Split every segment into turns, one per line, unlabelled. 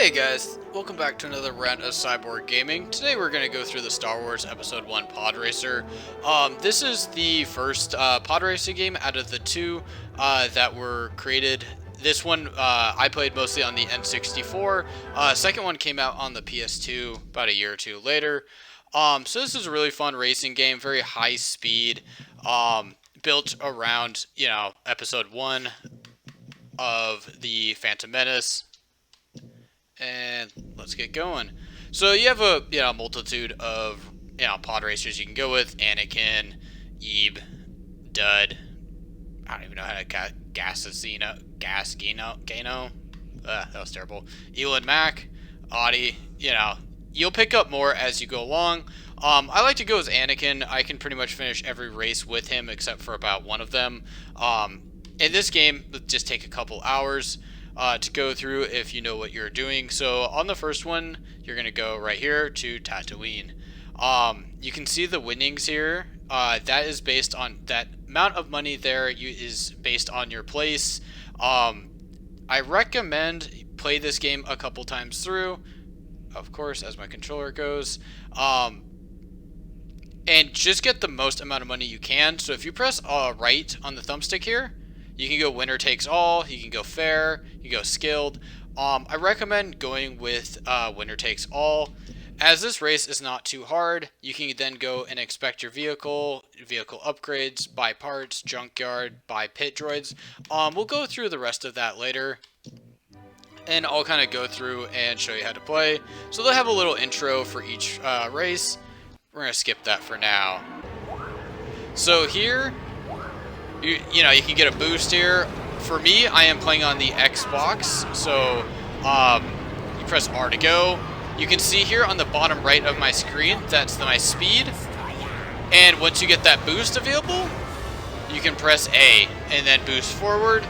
Hey guys, welcome back to another round of Cyborg Gaming. Today we're going to go through the Star Wars Episode 1 Pod Racer. This is the first pod racing game out of the two that were created. This one I played mostly on the N64. Second one came out on the PS2 about a year or two later. So this is a really fun racing game, very high speed, built around, Episode 1 of the Phantom Menace. And let's get going. So you have a multitude of pod racers you can go with: Anakin, Ebe, Dud. I don't even know how to Gano. That was terrible. Elon Mac, Audie. You'll pick up more as you go along. I like to go as Anakin. I can pretty much finish every race with him except for about one of them. In this game, it'll just take a couple hours to go through if you know what you're doing. So on the first one, you're going to go right here to Tatooine. You can see the winnings here. That is based on that amount of money there is based on your place. I recommend play this game a couple times through, of course, as my controller goes. And just get the most amount of money you can. So if you press right on the thumbstick here, you can go winner takes all, you can go fair, you can go skilled. I recommend going with winner takes all. As this race is not too hard, you can then go and inspect your vehicle upgrades, buy parts, junkyard, buy pit droids. We'll go through the rest of that later, and I'll kind of go through and show you how to play. So they'll have a little intro for each race. We're going to skip that for now. So here, you can get a boost here. For me, I am playing on the Xbox, so you press R to go. You can see here on the bottom right of my screen, that's my speed. And once you get that boost available, you can press A and then boost forward.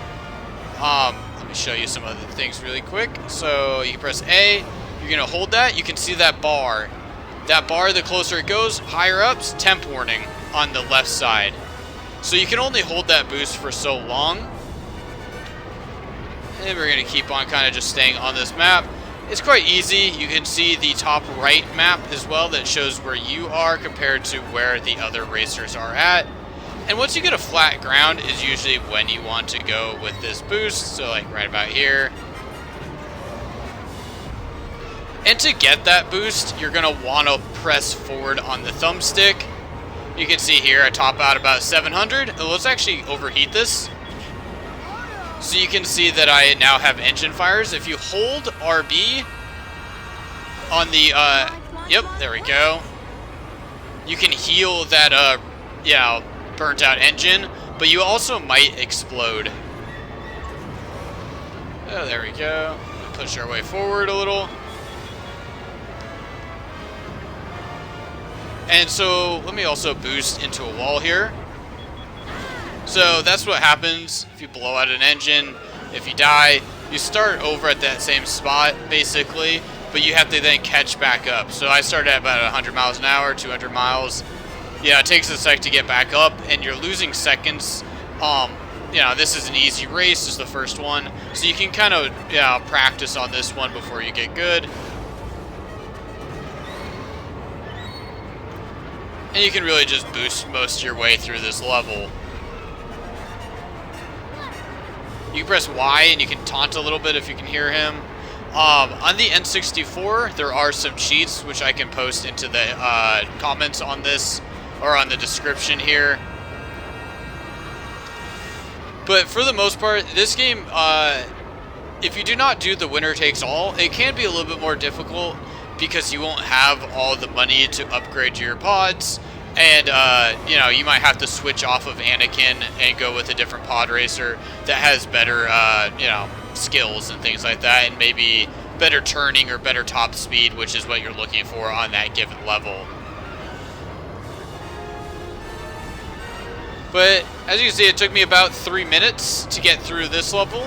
Let me show you some other things really quick. So you can press A, you're going to hold that. You can see that bar. That bar, the closer it goes, higher up's temp warning on the left side. So you can only hold that boost for so long. And we're going to keep on kind of just staying on this map. It's quite easy. You can see the top right map as well that shows where you are compared to where the other racers are at. And once you get a flat ground is usually when you want to go with this boost. So like right about here. And to get that boost, you're going to want to press forward on the thumbstick. You can see here I top out about 700. And let's actually overheat this. So you can see that I now have engine fires. If you hold RB on the, yep, there we go. You can heal that, burnt out engine, but you also might explode. Oh, there we go. Push our way forward a little. And so let me also boost into a wall here. So that's what happens if you blow out an engine. If you die, you start over at that same spot, basically, but you have to then catch back up. So I started at about 100 miles an hour, 200 miles. Yeah, it takes a sec to get back up, and you're losing seconds. This is an easy race, just the first one. So you can kind of practice on this one before you get good. And you can really just boost most of your way through this level. You can press Y and you can taunt a little bit if you can hear him. On the N64, there are some cheats which I can post into the comments on this or on the description here. But for the most part, this game, if you do not do the winner takes all, it can be a little bit more difficult because you won't have all the money to upgrade your pods. And, you might have to switch off of Anakin and go with a different pod racer that has better, skills and things like that, and maybe better turning or better top speed, which is what you're looking for on that given level. But, as you can see, it took me about 3 minutes to get through this level.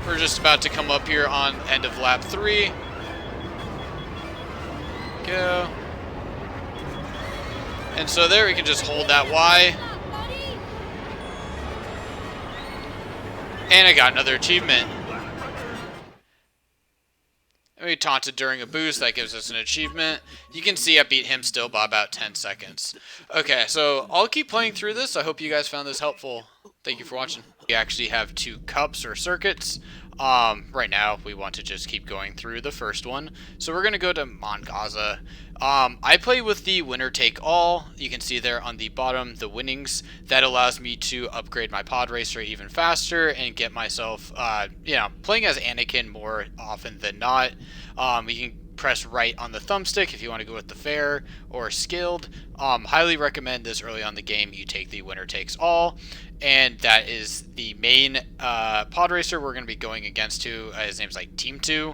We're just about to come up here on end of lap 3. Go. And so there we can just hold that Y. And I got another achievement. And we taunted during a boost. That gives us an achievement. You can see I beat him still by about 10 seconds. Okay, so I'll keep playing through this. I hope you guys found this helpful. Thank you for watching. We actually have 2 cups or circuits. Right now, we want to just keep going through the first one. So we're going to go to Mongaza. I play with the winner take all. You can see there on the bottom the winnings. That allows me to upgrade my pod racer even faster and get myself, playing as Anakin more often than not. You can press right on the thumbstick if you want to go with the fair or skilled. Highly recommend this early on the game. You take the winner takes all, and that is the main pod racer we're going to be going against to. His name's like Team 2.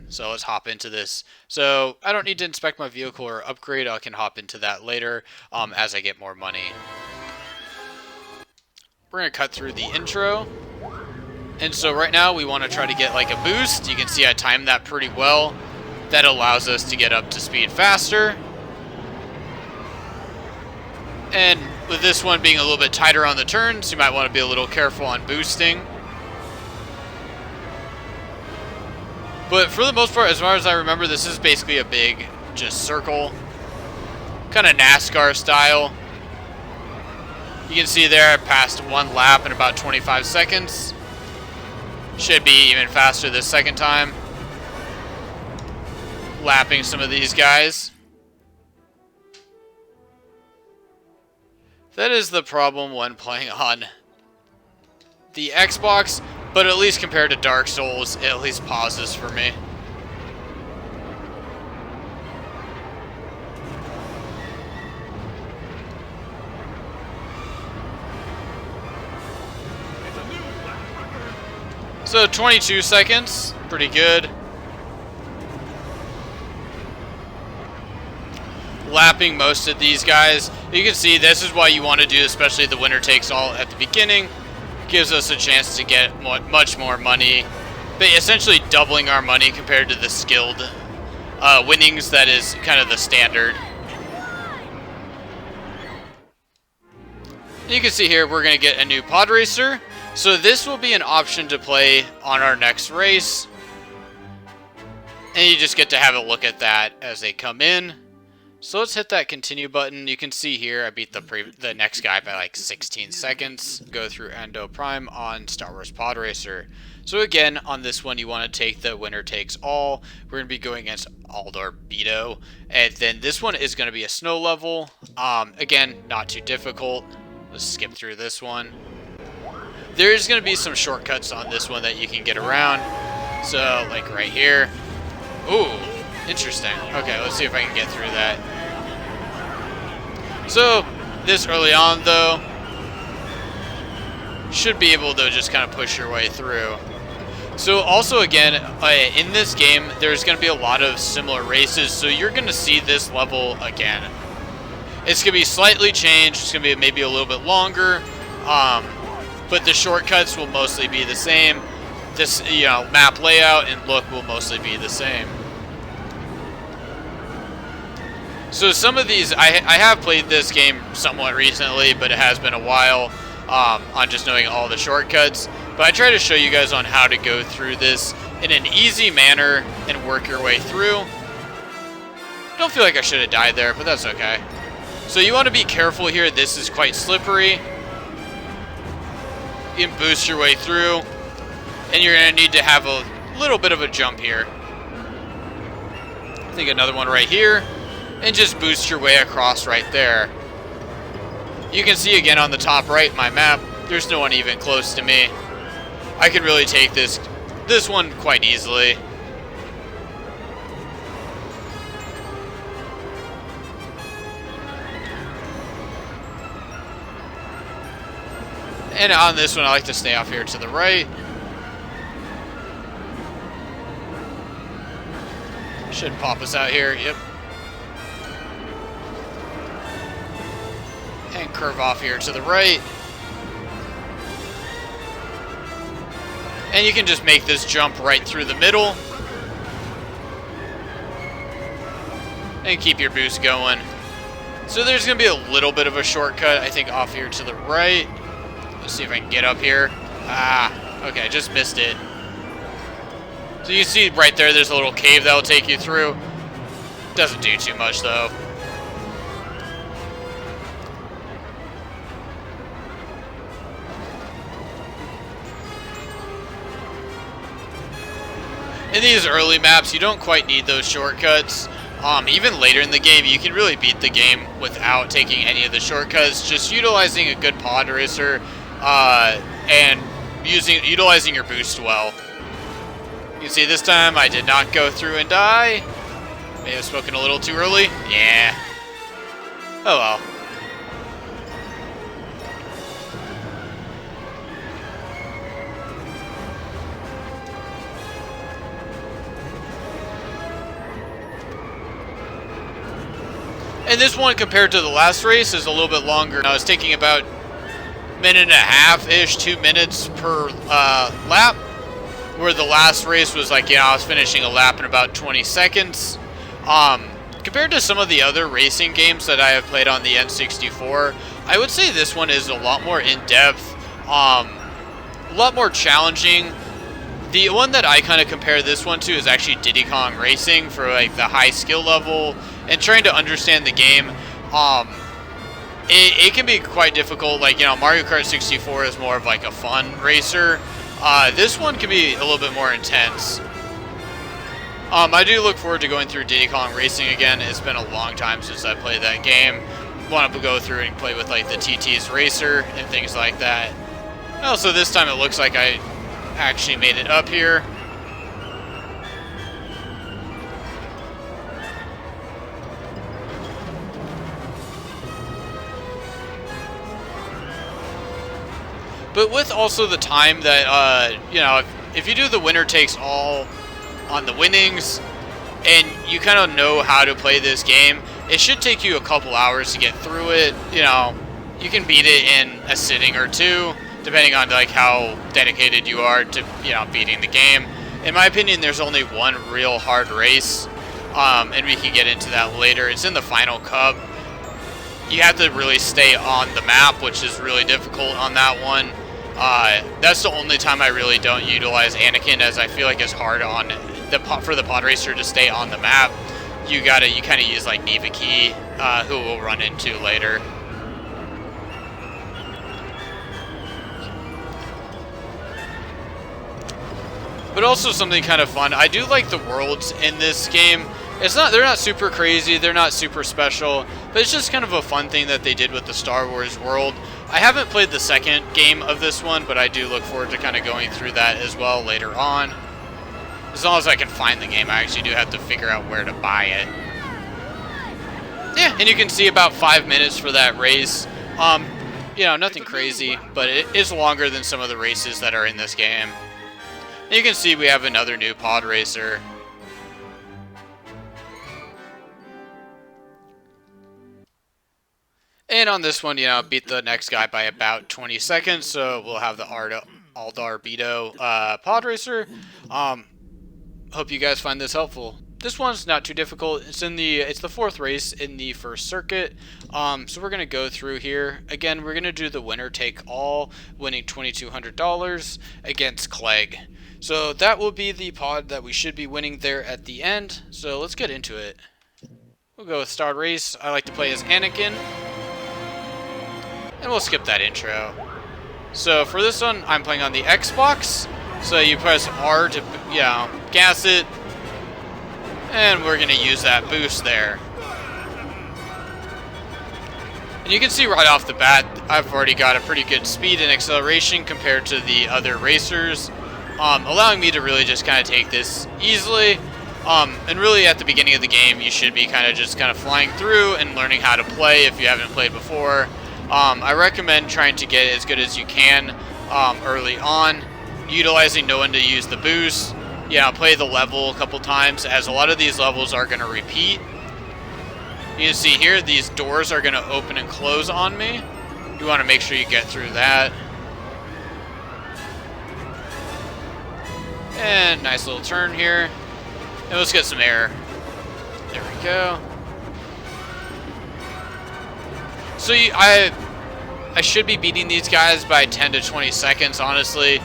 So let's hop into this. So I don't need to inspect my vehicle or upgrade. I can hop into that later as I get more money. We're going to cut through the intro. And so right now we want to try to get like a boost. You can see I timed that pretty well. That allows us to get up to speed faster. And with this one being a little bit tighter on the turns, you might want to be a little careful on boosting. But for the most part, as far as I remember, this is basically a big just circle. Kind of NASCAR style. You can see there I passed 1 lap in about 25 seconds. Should be even faster this second time. Lapping some of these guys. That is the problem when playing on the Xbox, but at least compared to Dark Souls, it at least pauses for me. So 22 seconds, pretty good. Lapping most of these guys. You can see this is why you want to do, especially the winner takes all at the beginning. Gives us a chance to get much more money, but essentially doubling our money compared to the skilled winnings. That is kind of the standard. You can see here we're going to get a new pod racer. So this will be an option to play on our next race. And you just get to have a look at that as they come in. So let's hit that continue button. You can see here I beat the next guy by like 16 seconds. Go through Endo Prime on Star Wars Pod Racer. So again, on this one you want to take the winner takes all. We're going to be going against Aldor Beto. And then this one is going to be a snow level. Again, not too difficult. Let's skip through this one. There's going to be some shortcuts on this one that you can get around. So like right here. Ooh. Interesting. Okay, let's see if I can get through that. So, this early on, though, should be able to just kind of push your way through. So, also, again, in this game, there's going to be a lot of similar races, so you're going to see this level again. It's going to be slightly changed. It's going to be maybe a little bit longer, but the shortcuts will mostly be the same. This, map layout and look will mostly be the same. So some of these, I have played this game somewhat recently, but it has been a while on just knowing all the shortcuts. But I try to show you guys on how to go through this in an easy manner and work your way through. Don't feel like I should have died there, but that's okay. So you want to be careful here. This is quite slippery. You can boost your way through, and you're going to need to have a little bit of a jump here. I think another one right here. And just boost your way across right there. You can see again on the top right my map, there's no one even close to me. I could really take this one quite easily. And on this one I like to stay off here to the right. Should pop us out here, yep. And curve off here to the right. And you can just make this jump right through the middle. And keep your boost going. So there's going to be a little bit of a shortcut, I think, off here to the right. Let's see if I can get up here. Ah, okay, just missed it. So you see right there, there's a little cave that will take you through. Doesn't do too much though. In these early maps, you don't quite need those shortcuts. Even later in the game, you can really beat the game without taking any of the shortcuts. Just utilizing a good pod racer and utilizing your boost well. You can see this time I did not go through and die. May have spoken a little too early. Yeah. Oh well. And this one, compared to the last race, is a little bit longer. Now, it's taking about a minute and a half-ish, 2 minutes per lap, where the last race was like, I was finishing a lap in about 20 seconds. Compared to some of the other racing games that I have played on the N64, I would say this one is a lot more in-depth, a lot more challenging. The one that I kind of compare this one to is actually Diddy Kong Racing for like the high skill level and trying to understand the game. It can be quite difficult. Like, Mario Kart 64 is more of like a fun racer. This one can be a little bit more intense. I do look forward to going through Diddy Kong Racing again. It's been a long time since I played that game. Want to go through and play with like the TT's Racer and things like that. Also, this time it looks like I actually made it up here. But with also the time that, if you do the winner takes all on the winnings, and you kind of know how to play this game, it should take you a couple hours to get through it. You can beat it in a sitting or two, depending on like how dedicated you are to, beating the game. In my opinion, there's only one real hard race, and we can get into that later. It's in the Final Cup. You have to really stay on the map, which is really difficult on that one. That's the only time I really don't utilize Anakin, as I feel like it's hard on for the pod racer to stay on the map. You kind of use like Neva Key, who we'll run into later. But also something kind of fun. I do like the worlds in this game. They're not super crazy, they're not super special, but it's just kind of a fun thing that they did with the Star Wars world. I haven't played the second game of this one, but I do look forward to kind of going through that as well later on. As long as I can find the game, I actually do have to figure out where to buy it. Yeah, and you can see about 5 minutes for that race. Nothing crazy, but it is longer than some of the races that are in this game. And you can see we have another new pod racer. And on this one, beat the next guy by about 20 seconds, so we'll have the Aldar Beto pod racer. Hope you guys find this helpful. This one's not too difficult. It's the fourth race in the first circuit. So we're gonna go through here. Again, we're gonna do the winner take all, winning $2,200 against Clegg. So that will be the pod that we should be winning there at the end. So let's get into it. We'll go with start race. I like to play as Anakin. And we'll skip that intro. So for this one, I'm playing on the Xbox. So you press R to, gas it. And we're going to use that boost there. And you can see right off the bat, I've already got a pretty good speed and acceleration compared to the other racers. Allowing me to really just kind of take this easily. And really at the beginning of the game, you should be kind of flying through and learning how to play if you haven't played before. I recommend trying to get as good as you can early on, utilizing no one to use the boost. Play the level a couple times, as a lot of these levels are going to repeat. You can see here, these doors are going to open and close on me. You want to make sure you get through that. And nice little turn here. And let's get some air. There we go. So I should be beating these guys by 10 to 20 seconds, honestly.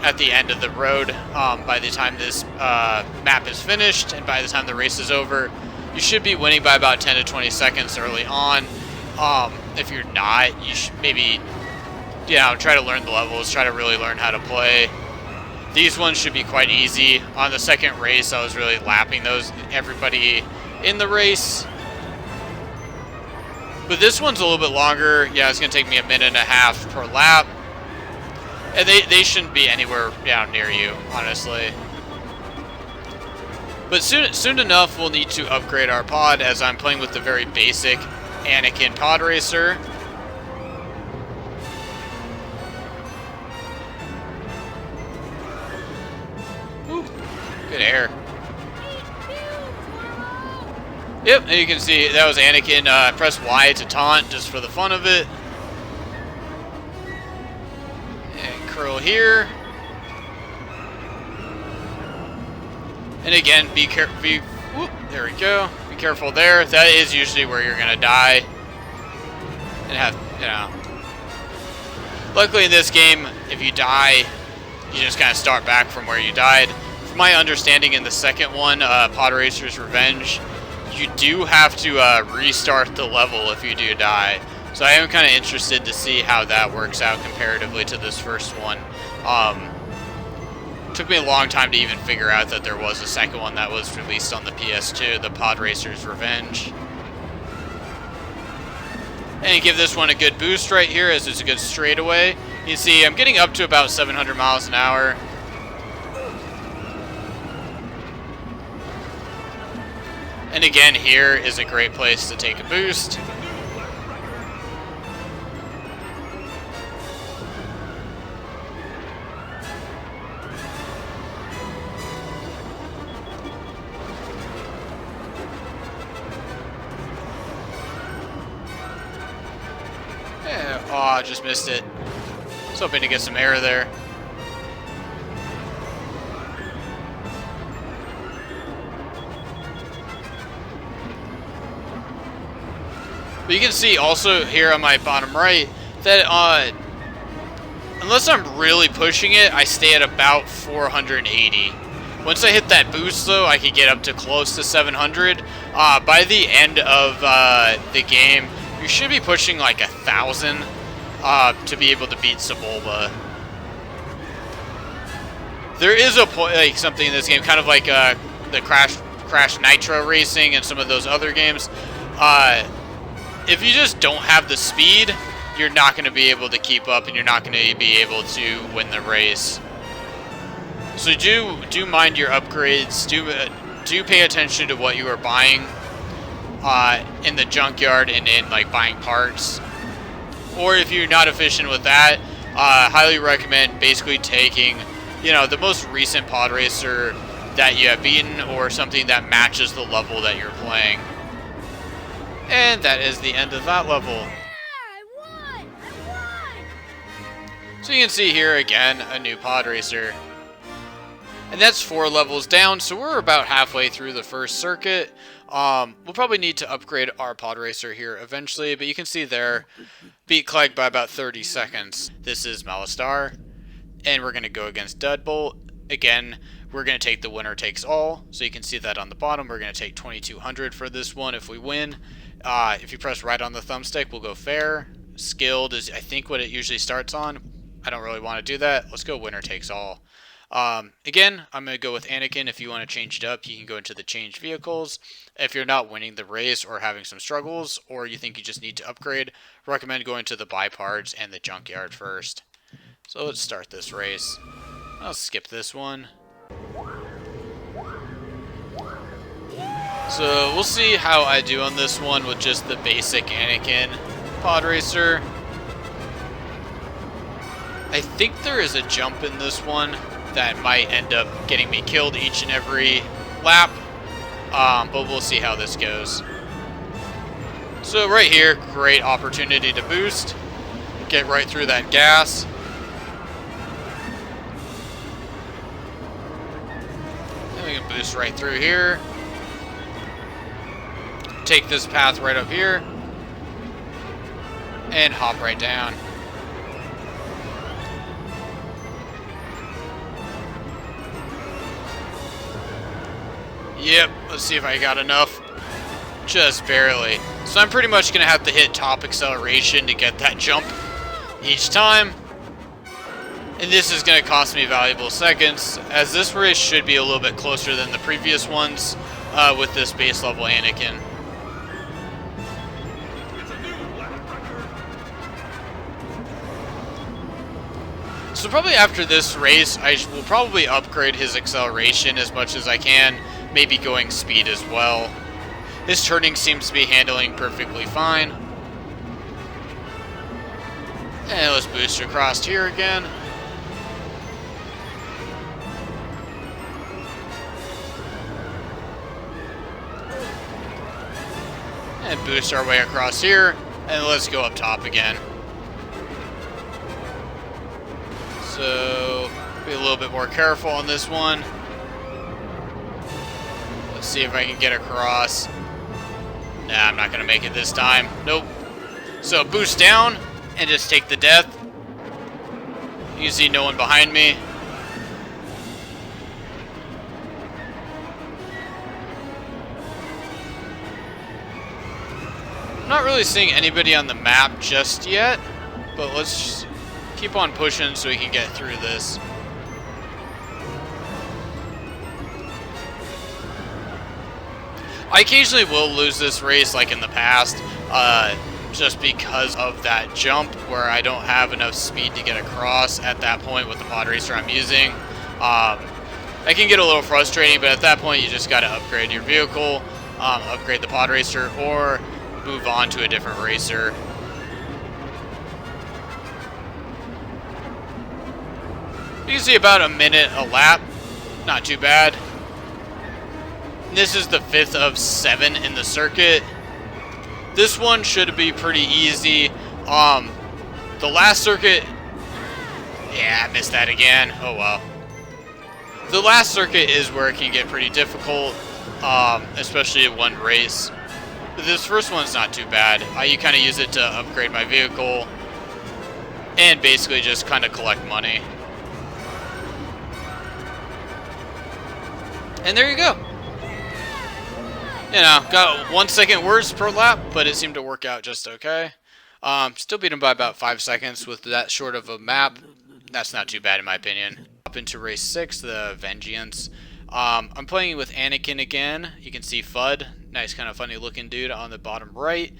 at the end of the road by the time this map is finished, and by the time the race is over. You should be winning by about 10 to 20 seconds early on. If you're not, you should maybe, try to learn the levels, try to really learn how to play. These ones should be quite easy. On the second race, I was really lapping everybody in the race. But this one's a little bit longer. Yeah, it's going to take me a minute and a half per lap. And they shouldn't be anywhere near you, honestly. But soon enough, we'll need to upgrade our pod, as I'm playing with the very basic Anakin pod racer. Ooh, good air. Yep, and you can see that was Anakin. Press Y to taunt, just for the fun of it. And curl here. And again, be careful. There we go. Be careful there. That is usually where you're gonna die. And have, Luckily in this game, if you die, you just kind of start back from where you died. From my understanding, in the second one, Podracer's Revenge, you do have to restart the level if you do die. So I am kind of interested to see how that works out comparatively to this first one. Took me a long time to even figure out that there was a second one that was released on the PS2, the Podracer's Revenge. And give this one a good boost right here, as it's a good straightaway. You can see I'm getting up to about 700 miles an hour. And again, here is a great place to take a boost. Oh, I just missed it. I was hoping to get some air there. But you can see also here on my bottom right that unless I'm really pushing it, I stay at about 480. Once I hit that boost though, I could get up to close to 700. By the end of the game, you should be pushing like 1,000 to be able to beat Sebulba. There is a point, like something in this game, kind of like the Crash Nitro Racing and some of those other games. If you just don't have the speed, you're not going to be able to keep up, and you're not going to be able to win the race. So do mind your upgrades. Do pay attention to what you are buying in the junkyard and in like buying parts. Or if you're not efficient with that, highly recommend basically taking, the most recent pod racer that you have beaten, or something that matches the level that you're playing. And that is the end of that level. So you can see here again a new pod racer. And that's 4 levels down, so we're about halfway through the first circuit. We'll probably need to upgrade our pod racer here eventually, but you can see there, beat Clegg by about 30 seconds. This is Malistar, and we're going to go against Deadbolt. Again, we're going to take the winner takes all, so you can see that on the bottom. We're going to take 2,200 for this one if we win. If you press right on the thumbstick, we'll go fair. Skilled is, I think, what it usually starts on. I don't really want to do that. Let's go winner takes all. Again, I'm going to go with Anakin. If you want to change it up, you can go into the change vehicles. If you're not winning the race or having some struggles, or you think you just need to upgrade, recommend going to the buy parts and the junkyard first. So let's start this race. I'll skip this one. So we'll see how I do on this one with just the basic Anakin pod racer. I think there is a jump in this one that might end up getting me killed each and every lap, but we'll see how this goes. So right here, great opportunity to boost, get right through that gas. And we can boost right through here. Take this path right up here and hop right down. Yep, let's see if I got enough. Just barely. So I'm pretty much going to have to hit top acceleration to get that jump each time. And this is going to cost me valuable seconds, as this race should be a little bit closer than the previous ones with this base level Anakin. So probably after this race, I will probably upgrade his acceleration as much as I can, maybe going speed as well. His turning seems to be handling perfectly fine. And let's boost across here again. And boost our way across here, and let's go up top again. So, be a little bit more careful on this one. Let's see if I can get across. Nah, I'm not going to make it this time. Nope. So, boost down, and just take the death. You can see no one behind me. I'm not really seeing anybody on the map just yet, but let's just keep on pushing so we can get through this. I occasionally will lose this race like in the past, just because of that jump where I don't have enough speed to get across at that point with the pod racer I'm using. That can get a little frustrating, but at that point you just got to upgrade your vehicle, upgrade the pod racer, or move on to a different racer. You can see about a minute a lap. Not too bad. This is the 5th of 7 in the circuit. This one should be pretty easy. The last circuit... Yeah, I missed that again. Oh well. The last circuit is where it can get pretty difficult, especially in one race. But this first one's not too bad. You kind of use it to upgrade my vehicle and basically just kind of collect money. And there you go. You know, got 1 second worse per lap, but it seemed to work out just okay. Still beat him by about 5 seconds with that short of a map. That's not too bad in my opinion. Up into race 6, the Vengeance. I'm playing with Anakin again. You can see Fudd, nice kind of funny looking dude on the bottom right.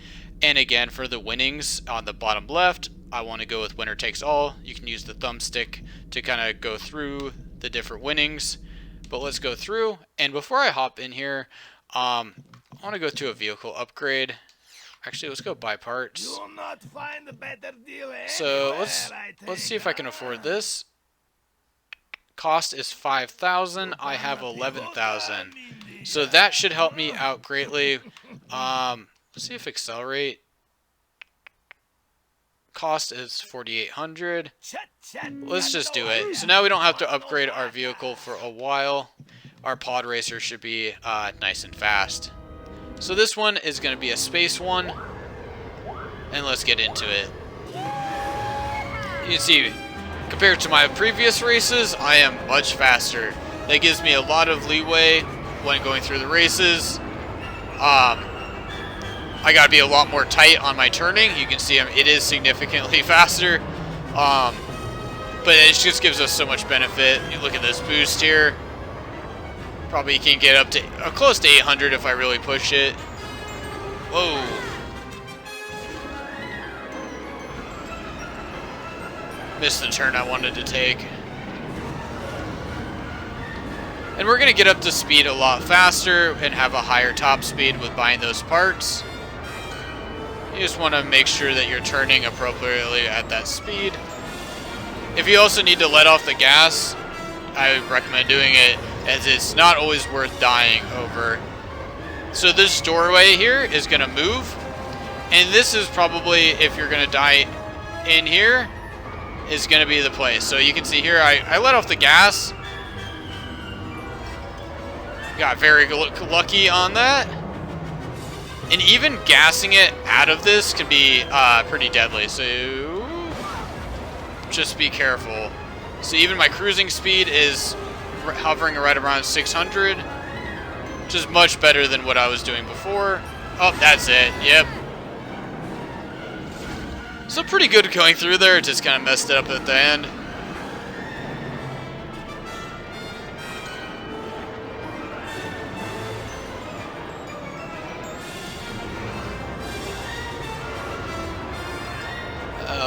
And again, for the winnings on the bottom left, I want to go with winner takes all. You can use the thumbstick to kind of go through the different winnings. But let's go through, and before I hop in here, I want to go to a vehicle upgrade. Actually, let's go buy parts.
You will not find a better deal
So let's see if I can afford this. Cost is 5,000. I have 11,000. So that should help me out greatly. Let's see if accelerate. Cost is 4,800. Let's just do it. So now we don't have to upgrade our vehicle for a while. Our pod racer should be nice and fast. So this one is going to be a space one. And let's get into it. You can see, compared to my previous races, I am much faster. That gives me a lot of leeway when going through the races. I gotta be a lot more tight on my turning. You can see it is significantly faster. But it just gives us so much benefit. You look at this boost here. Probably can get up to close to 800 if I really push it. Whoa. Missed the turn I wanted to take. And we're gonna get up to speed a lot faster and have a higher top speed with buying those parts. You just want to make sure that you're turning appropriately at that speed. If you also need to let off the gas, I recommend doing it, as it's not always worth dying over. So this doorway here is going to move, and this is probably, if you're going to die in here, is going to be the place. So you can see here, I let off the gas. Got very lucky on that. And even gassing it out of this can be pretty deadly, so just be careful. So even my cruising speed is hovering right around 600. which is much better than what I was doing before. Oh, that's it. Yep. So pretty good going through there. Just kind of messed it up at the end.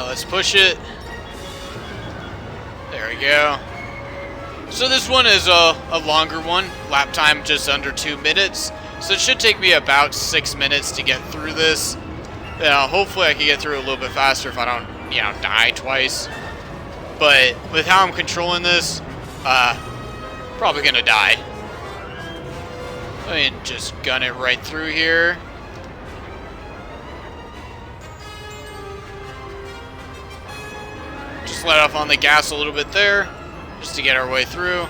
Let's push it. There we go. So this one is a longer one. Lap time just under 2 minutes. So it should take me about 6 minutes to get through this. Hopefully I can get through it a little bit faster if I don't, die twice. But with how I'm controlling this, probably gonna die. I mean, just gun it right through here. Just let off on the gas a little bit there, just to get our way through.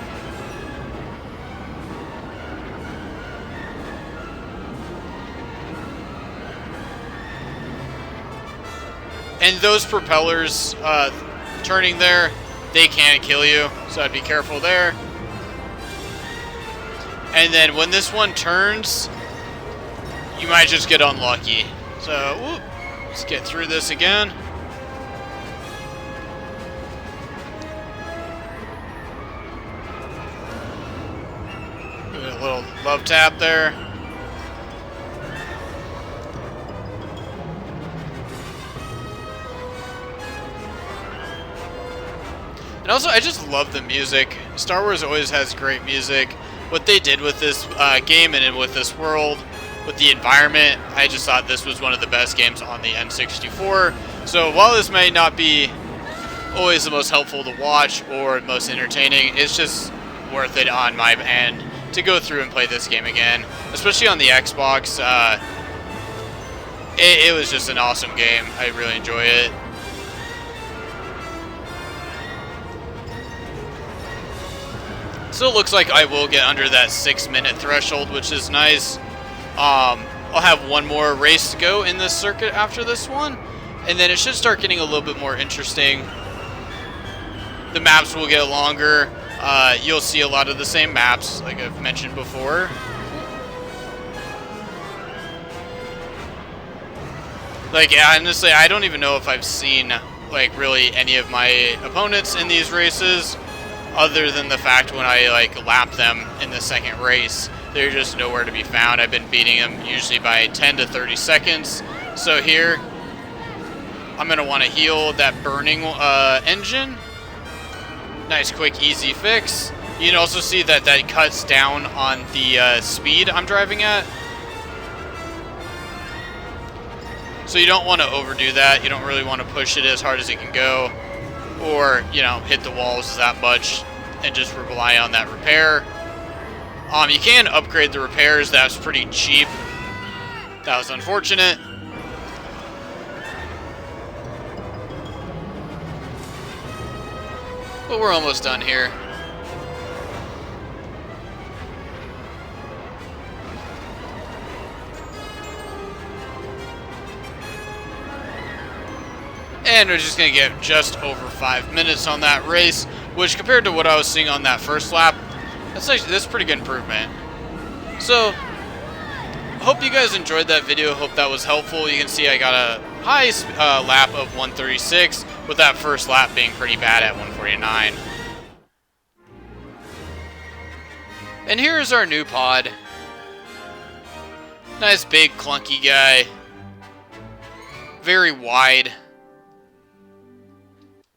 And those propellers turning there, they can kill you, so I'd be careful there. And then when this one turns, you might just get unlucky. So, let's get through this again. A little love tap there. And also, I just love the music. Star Wars always has great music. What they did with this game and with this world, with the environment, I just thought this was one of the best games on the N64. So while this may not be always the most helpful to watch or most entertaining, it's just worth it on my end to go through and play this game again, especially on the Xbox. It was just an awesome game. I really enjoy it. So it looks like I will get under that 6-minute threshold, which is nice. I'll have one more race to go in this circuit after this one, and then it should start getting a little bit more interesting. The maps will get longer. You'll see a lot of the same maps, like I've mentioned before. Like, honestly, I don't even know if I've seen, like, really any of my opponents in these races, other than the fact when I, like, lap them in the second race. They're just nowhere to be found. I've been beating them usually by 10 to 30 seconds. So here, I'm going to want to heal that burning engine. Nice, quick, easy fix. You can also see that that cuts down on the speed I'm driving at. So you don't want to overdo that. You don't really want to push it as hard as it can go, or, hit the walls that much and just rely on that repair. You can upgrade the repairs. That's pretty cheap. That was unfortunate. But we're almost done here. And we're just going to get just over 5 minutes on that race, which compared to what I was seeing on that first lap, that's pretty good improvement. So, hope you guys enjoyed that video. Hope that was helpful. You can see I got a high lap of 136, with that first lap being pretty bad at 149. And here's our new pod. Nice big clunky guy. Very wide.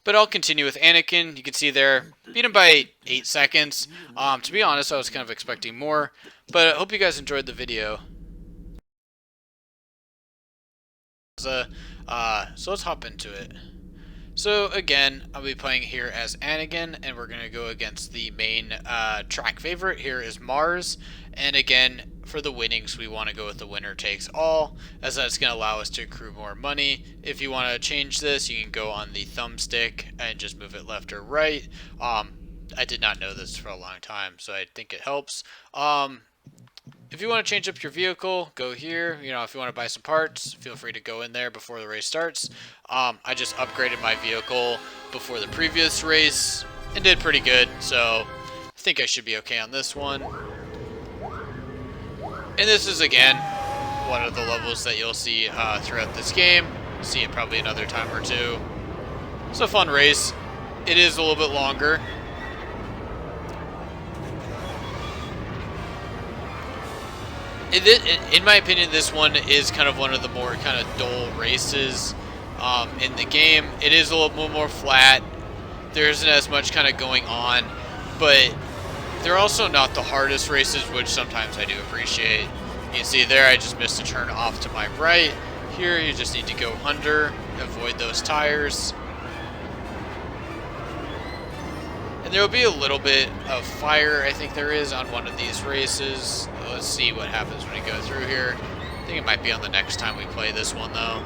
But I'll continue with Anakin. You can see there, beat him by 8 seconds. To be honest, I was kind of expecting more. But I hope you guys enjoyed the video. So let's hop into it. So again, I'll be playing here as Anakin, and we're going to go against the main track favorite. Here is Mars. And again, for the winnings, we want to go with the winner takes all, as that's going to allow us to accrue more money. If you want to change this, you can go on the thumbstick and just move it left or right. I did not know this for a long time, so I think it helps. If you want to change up your vehicle, go here. If you want to buy some parts, feel free to go in there before the race starts. I just upgraded my vehicle before the previous race and did pretty good, so I think I should be okay on this one. And this is, again, one of the levels that you'll see throughout this game. See it probably another time or two. It's a fun race. It is a little bit longer. In my opinion, this one is kind of one of the more kind of dull races in the game. It is a little bit more flat. There isn't as much kind of going on, but they're also not the hardest races, which sometimes I do appreciate. You can see there, I just missed a turn off to my right. Here, you just need to go under, avoid those tires. And there will be a little bit of fire, I think there is, on one of these races. Let's see what happens when we go through here. I think it might be on the next time we play this one, though.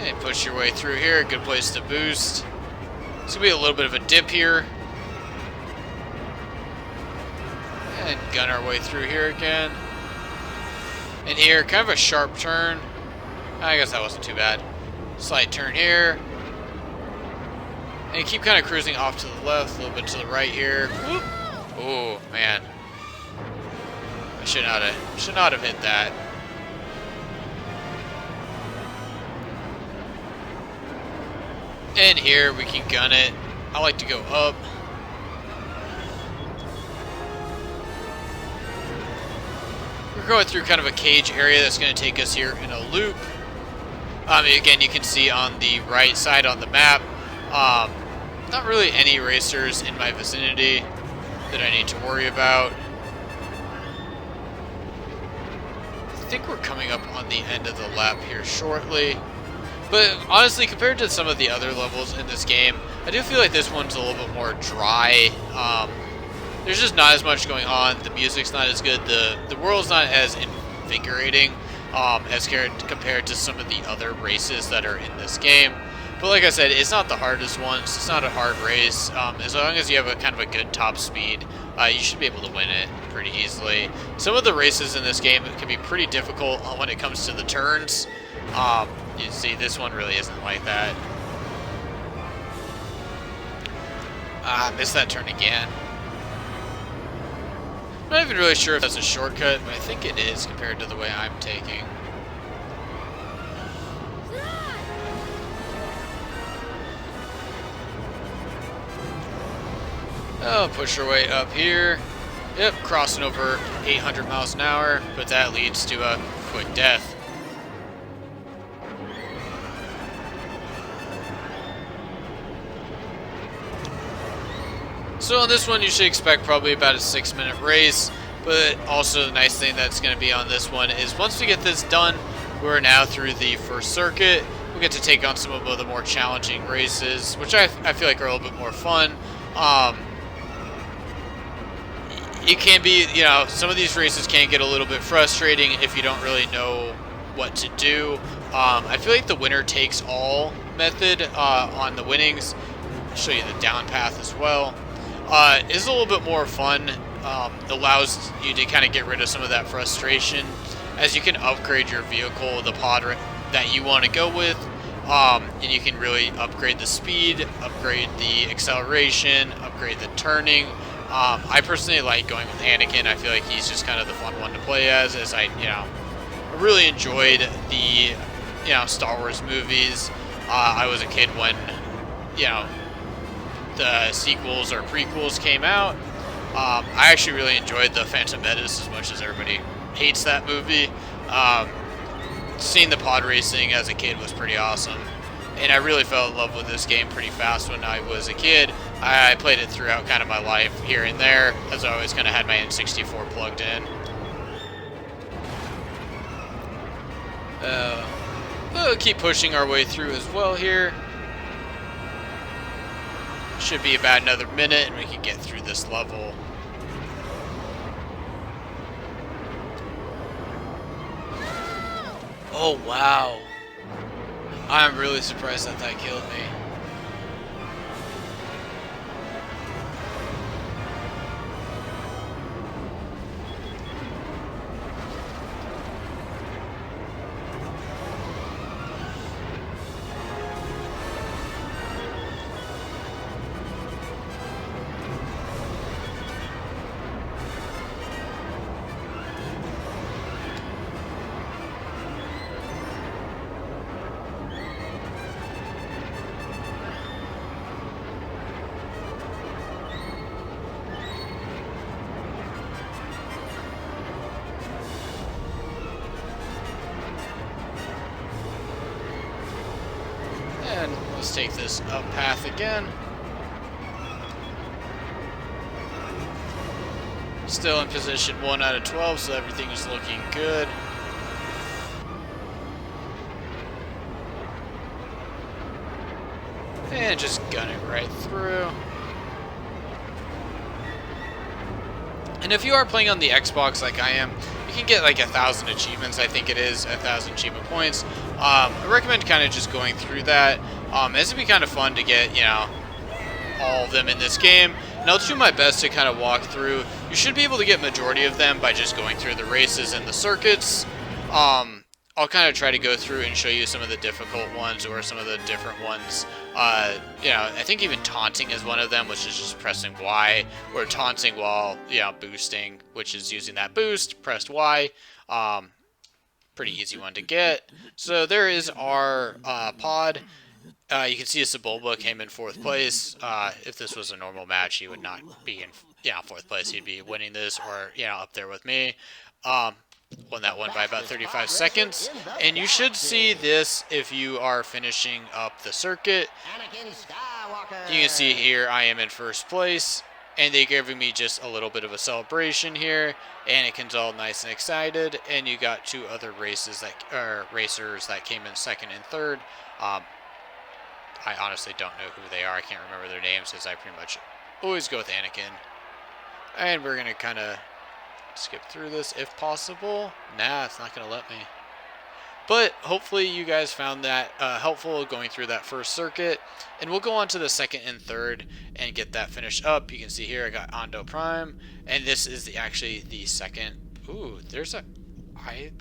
And push your way through here. Good place to boost. It's going to be a little bit of a dip here. And gun our way through here again. And here, kind of a sharp turn. I guess that wasn't too bad. Slight turn here. And keep kind of cruising off to the left, a little bit to the right here. Whoop. Oh, man. I should not have hit that. And here, we can gun it. I like to go up. We're going through kind of a cage area that's going to take us here in a loop. Again, you can see on the right side on the map, not really any racers in my vicinity that I need to worry about. I think we're coming up on the end of the lap here shortly. But honestly, compared to some of the other levels in this game, I do feel like this one's a little bit more dry. There's just not as much going on. The music's not as good. The world's not as invigorating as compared to some of the other races that are in this game. But like I said, it's not the hardest one. So it's not a hard race. As long as you have a kind of a good top speed, you should be able to win it pretty easily. Some of the races in this game can be pretty difficult when it comes to the turns. You see, this one really isn't like that. Missed that turn again. I'm not even really sure if that's a shortcut, but I think it is compared to the way I'm taking. Oh, push our way up here. Yep, crossing over 800 miles an hour, but that leads to a quick death. So on this one, you should expect probably about a 6-minute race, but also the nice thing that's going to be on this one is once we get this done, we're now through the first circuit. We get to take on some of the more challenging races, which I feel like are a little bit more fun. It can be, you know, some of these races can get a little bit frustrating if you don't really know what to do. I feel like the winner takes all method on the winnings. I'll show you the down path as well. Is a little bit more fun. Allows you to kind of get rid of some of that frustration as you can upgrade your vehicle, the pod that you want to go with, and you can really upgrade the speed, upgrade the acceleration, upgrade the turning. I personally like going with Anakin. I feel like he's just kind of the fun one to play as I really enjoyed the, Star Wars movies. I was a kid when, the sequels or prequels came out. I actually really enjoyed the Phantom Menace as much as everybody hates that movie. Seeing the pod racing as a kid was pretty awesome. And I really fell in love with this game pretty fast when I was a kid. I played it throughout kind of my life here and there, as I always kind of had my N64 plugged in. We'll keep pushing our way through as well here. Should be about another minute and we can get through this level. Oh, wow. I'm really surprised that that killed me. Let's take this up path again. Still in position 1 out of 12, so everything is looking good. And just gun it right through. And if you are playing on the Xbox like I am, you can get like 1,000 achievements. I think it is 1,000 achievement points. I recommend kind of just going through that. It's gonna be kind of fun to get, you know, all of them in this game. And I'll do my best to kind of walk through. You should be able to get majority of them by just going through the races and the circuits. I'll kind of try to go through and show you some of the difficult ones or some of the different ones. You know, I think even taunting is one of them, which is just pressing Y, or taunting while, you know, boosting, which is using that boost, pressed Y. Pretty easy one to get. So there is our pod. You can see Sebulba came in 4th place. If this was a normal match, he would not be in 4th place. He'd be winning this or, you know, up there with me. Won that one by about 35 seconds. And you should see this if you are finishing up the circuit. You can see here I am in 1st place. And they're giving me just a little bit of a celebration here. Anakin's all nice and excited. And you got 2 other racers that came in 2nd and 3rd. I honestly don't know who they are. I can't remember their names because I pretty much always go with Anakin. And we're going to kind of skip through this if possible. Nah, it's not going to let me. But hopefully you guys found that helpful going through that first circuit. And we'll go on to the 2nd and 3rd and get that finished up. You can see here I got Ondo Prime. And this is actually the 2nd. Ooh, there's a... I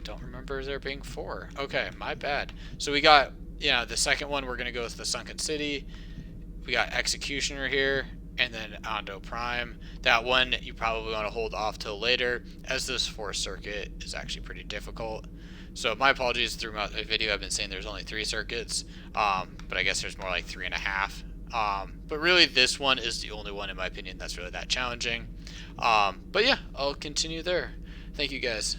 don't remember there being 4. Okay, my bad. So we got... Yeah, the 2nd one, we're going to go with the Sunken City. We got Executioner here, and then Ondo Prime. That one you probably want to hold off till later, as this 4th circuit is actually pretty difficult. So my apologies, throughout the video I've been saying there's only 3 circuits, but I guess there's more like 3.5. But really this one is the only one in my opinion that's really that challenging. But yeah, I'll continue there. Thank you guys.